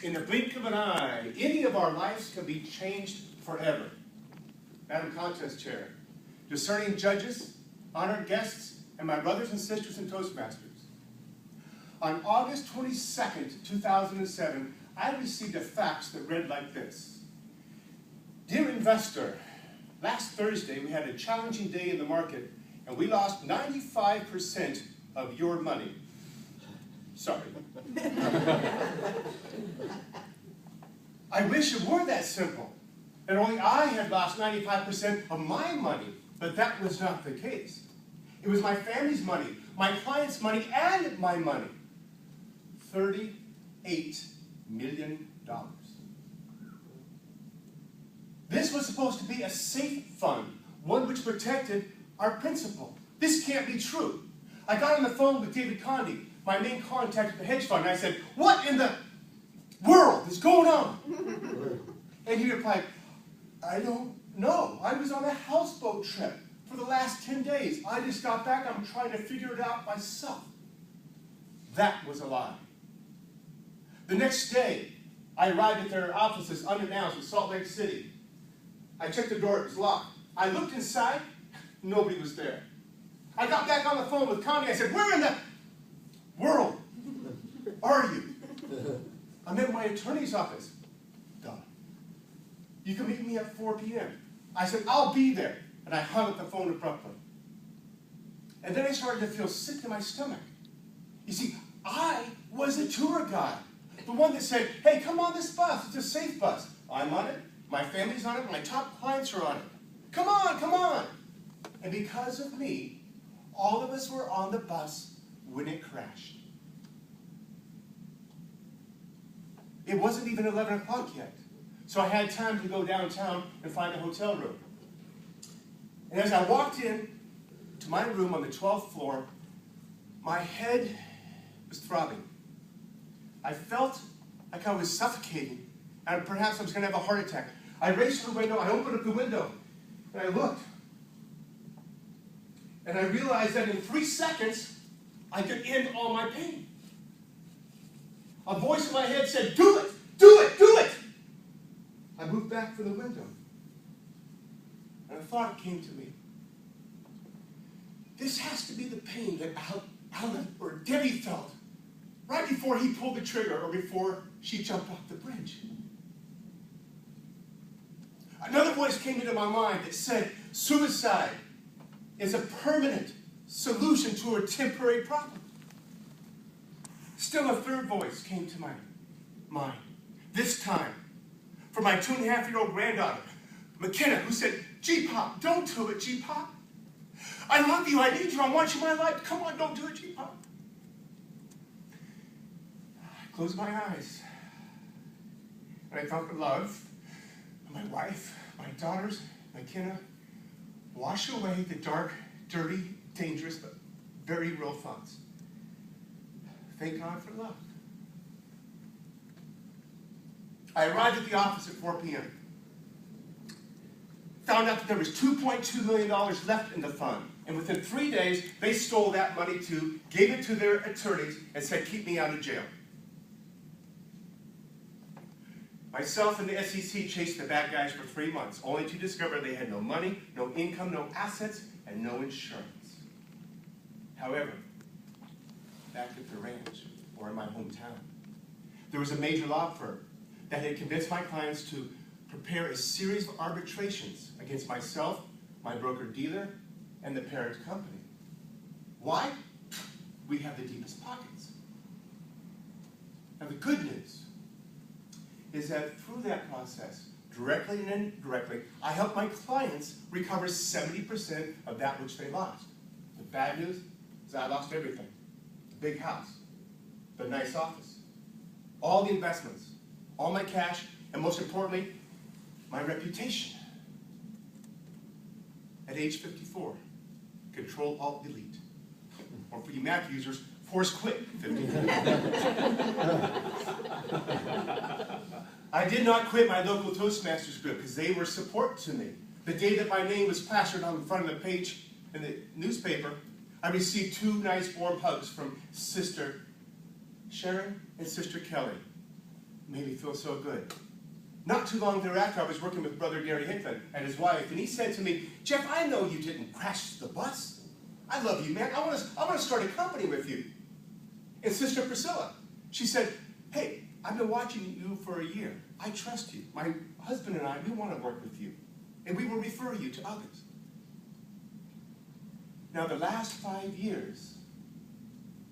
In the blink of an eye, any of our lives can be changed forever. Madam Contest Chair, discerning judges, honored guests, and my brothers and sisters in Toastmasters. On August 22nd, 2007, I received a fax that read like this. Dear investor, last Thursday we had a challenging day in the market and we lost 95% of your money. Sorry. I wish it were that simple, that only I had lost 95% of my money, but that was not the case. It was my family's money, my clients' money, and my money. $38 million. This was supposed to be a safe fund, one which protected our principal. This can't be true. I got on the phone with David Conde, my main contact at the hedge fund, and I said, what in the world is going on? And he replied, I don't know. I was on a houseboat trip for the last 10 days. I just got back. I'm trying to figure it out myself. That was a lie. The next day, I arrived at their offices unannounced in Salt Lake City. I checked the door, it was locked. I looked inside, nobody was there. I got back on the phone with Connie. I said, where in the world are you? I'm in my attorney's office. Done. You can meet me at 4 p.m. I said, I'll be there. And I hung up the phone abruptly. And then I started to feel sick to my stomach. You see, I was a tour guide. The one that said, hey, come on this bus. It's a safe bus. I'm on it. My family's on it. My top clients are on it. Come on, come on. And because of me, all of us were on the bus when it crashed. It wasn't even 11 o'clock yet. So I had time to go downtown and find a hotel room. And as I walked in to my room on the 12th floor, my head was throbbing. I felt like I was suffocating, and perhaps I was going to have a heart attack. I raced to the window, I opened up the window, and I looked. And I realized that in 3 seconds, I could end all my pain. A voice in my head said, do it, do it, do it. I moved back from the window. And a thought came to me. This has to be the pain that Alan or Debbie felt right before he pulled the trigger or before she jumped off the bridge. Another voice came into my mind that said, suicide is a permanent solution to a temporary problem. Still a third voice came to my mind, this time from my 2.5-year-old granddaughter, McKenna, who said, G-Pop, don't do it, G-Pop. I love you, I need you, I want you in my life. Come on, don't do it, G-Pop. I closed my eyes, and I felt the love of my wife, my daughters, McKenna, wash away the dark, dirty, dangerous, but very real thoughts. Thank God for love. I arrived at the office at 4 p.m. Found out that there was $2.2 million left in the fund. And within 3 days, they stole that money too, gave it to their attorneys, and said, keep me out of jail. Myself and the SEC chased the bad guys for 3 months, only to discover they had no money, no income, no assets, and no insurance. However, back at the ranch, or in my hometown, there was a major law firm that had convinced my clients to prepare a series of arbitrations against myself, my broker-dealer, and the parent company. Why? We have the deepest pockets. Now the good news is that through that process, directly and indirectly, I helped my clients recover 70% of that which they lost. The bad news is I lost everything. The big house, the nice office, all the investments, all my cash, and most importantly, my reputation. At age 54, Control-Alt-Delete. Or for you Mac users, Forrest quit 54. I did not quit my local Toastmasters group because they were support to me. The day that my name was plastered on the front of the page in the newspaper, I received 2 nice warm hugs from Sister Sharon and Sister Kelly. made me feel so good. Not too long thereafter, I was working with Brother Gary Hickman and his wife, and he said to me, Jeff, I know you didn't crash the bus. I love you, man. I want to start a company with you. And Sister Priscilla, she said, hey, I've been watching you for a year. I trust you. My husband and I, we want to work with you. And we will refer you to others. Now, the last 5 years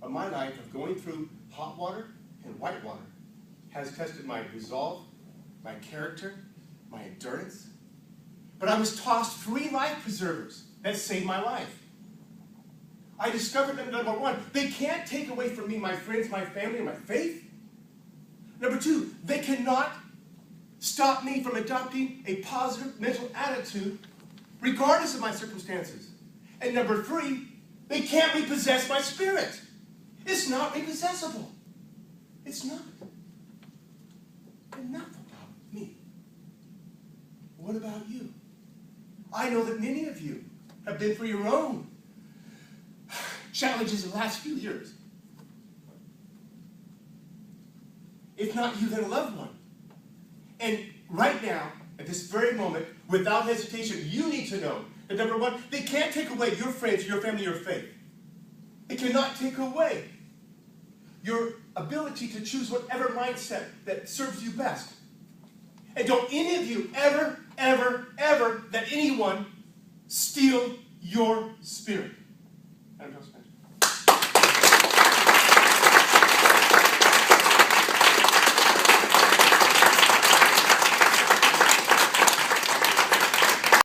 of my life of going through hot water and white water has tested my resolve, my character, my endurance. But I was tossed 3 life preservers that saved my life. I discovered that, number 1, they can't take away from me my friends, my family, and my faith. Number 2, they cannot stop me from adopting a positive mental attitude regardless of my circumstances. And number 3, they can't repossess my spirit. It's not repossessible. It's not. Enough about me. What about you? I know that many of you have been through your own challenges in the last few years. If not you, then a loved one. And right now, at this very moment, without hesitation, you need to know that number 1, they can't take away your friends, your family, your faith. They cannot take away your ability to choose whatever mindset that serves you best. And don't any of you ever, ever, ever let anyone steal your spirit.